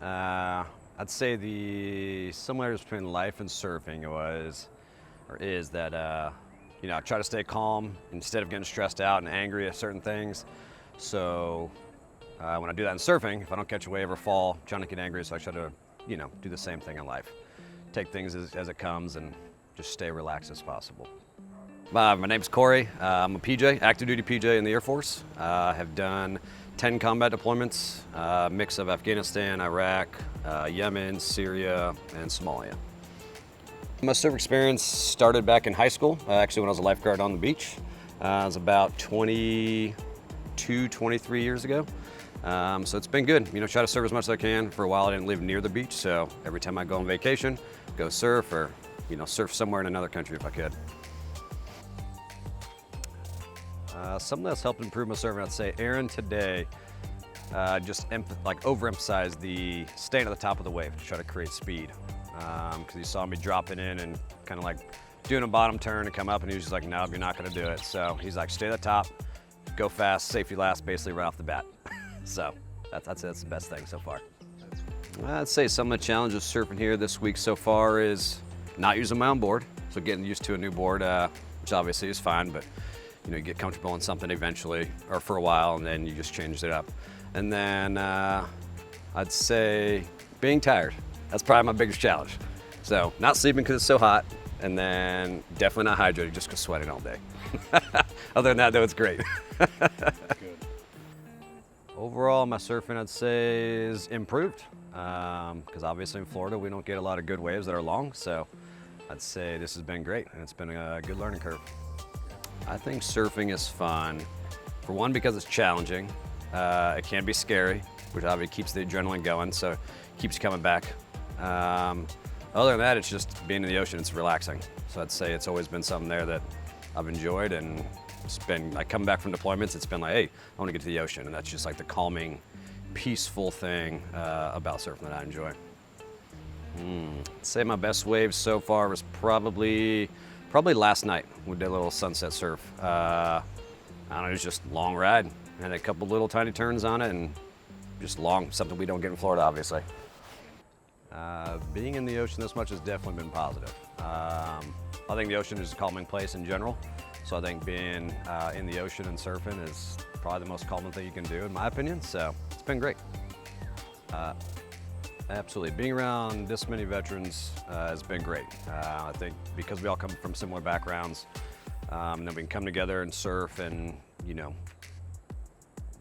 I'd say the similarities between life and surfing is that I try to stay calm instead of getting stressed out and angry at certain things. So when I do that in surfing, if I don't catch a wave or fall, I'm trying to get angry, so I try to do the same thing in life. Take things as it comes and just stay relaxed as possible. My name's Cory. I'm a PJ, active duty PJ in the Air Force. I have done 10 combat deployments, a mix of Afghanistan, Iraq, Yemen, Syria, and Somalia. My surf experience started back in high school, actually when I was a lifeguard on the beach. It was about 22, 23 years ago. So it's been good. Try to surf as much as I can. For a while I didn't live near the beach, so every time I go on vacation, go surf or surf somewhere in another country if I could. Something that's helped improve my surfing, I'd say Aaron today just overemphasized the staying at the top of the wave to try to create speed. Because he saw me dropping in and kind of like doing a bottom turn and come up, and he was just like, no, you're not going to do it. So he's like, stay at the top, go fast, safety last, basically right off the bat. So that's the best thing so far. I'd say some of the challenges surfing here this week so far is not using my own board. So getting used to a new board, which obviously is fine, but you get comfortable in something eventually, or for a while, and then you just change it up. And then I'd say being tired. That's probably my biggest challenge. So not sleeping because it's so hot, and then definitely not hydrating just because sweating all day. Other than that, though, it's great. Good. Overall, my surfing, I'd say, is improved. Because obviously in Florida, we don't get a lot of good waves that are long. So I'd say this has been great, and it's been a good learning curve. I think surfing is fun. For one, because it's challenging. It can be scary, which obviously keeps the adrenaline going, so it keeps you coming back. Other than that, it's just being in the ocean, it's relaxing. So I'd say it's always been something there that I've enjoyed, and it's been like coming back from deployments, it's been like, hey, I want to get to the ocean, and that's just like the calming, peaceful thing about surfing that I enjoy. I'd say my best wave so far was probably last night. We did a little sunset surf. I don't know, it was just a long ride, and a couple little tiny turns on it, and just long, something we don't get in Florida, obviously. Being in the ocean this much has definitely been positive. I think the ocean is a calming place in general, so I think being in the ocean and surfing is probably the most calming thing you can do, in my opinion, so it's been great. Absolutely, being around this many veterans has been great. I think because we all come from similar backgrounds, then we can come together and surf and,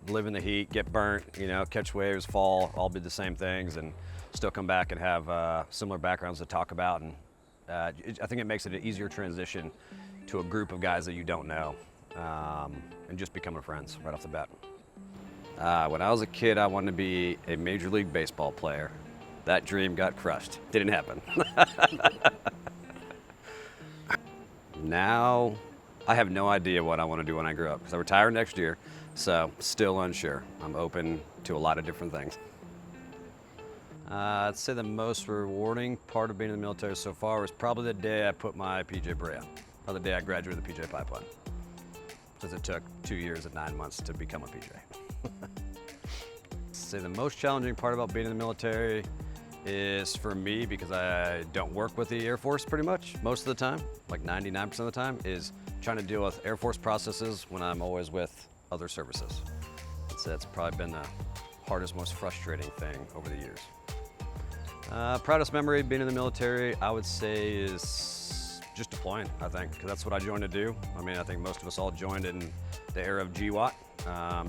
live in the heat, get burnt, catch waves, fall, all be the same things, and still come back and have similar backgrounds to talk about. And I think it makes it an easier transition to a group of guys that you don't know, and just becoming friends right off the bat. When I was a kid, I wanted to be a Major League Baseball player. That dream got crushed. Didn't happen. Now, I have no idea what I want to do when I grow up, because I retire next year, so still unsure. I'm open to a lot of different things. I'd say the most rewarding part of being in the military so far was probably the day I put my PJ beret on, or the day I graduated the PJ pipeline, since it took 2 years and 9 months to become a PJ. I'd say the most challenging part about being in the military is, for me, because I don't work with the Air Force pretty much most of the time, like 99% of the time, is trying to deal with Air Force processes when I'm always with other services. So that's probably been the hardest, most frustrating thing over the years. Proudest memory being in the military, I would say, is just deploying, I think, because that's what I joined to do. I think most of us all joined in the era of GWAT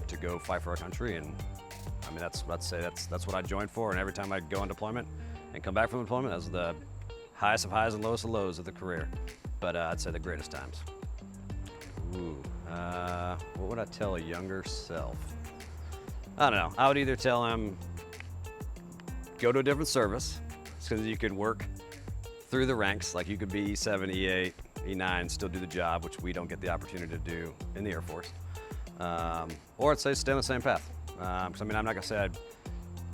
to go fight for our country, and that's what I joined for. And every time I go on deployment and come back from deployment, that was the highest of highs and lowest of lows of the career. But I'd say the greatest times. What would I tell a younger self? I don't know. I would either tell him, go to a different service, because you can work through the ranks. Like, you could be E7, E8, E9, still do the job, which we don't get the opportunity to do in the Air Force. Or I'd say stay on the same path. Because I'm not gonna say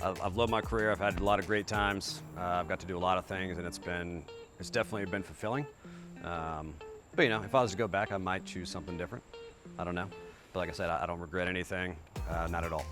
I've loved my career. I've had a lot of great times. I've got to do a lot of things, and it's definitely been fulfilling. But if I was to go back, I might choose something different. I don't know. But like I said, I don't regret anything, not at all.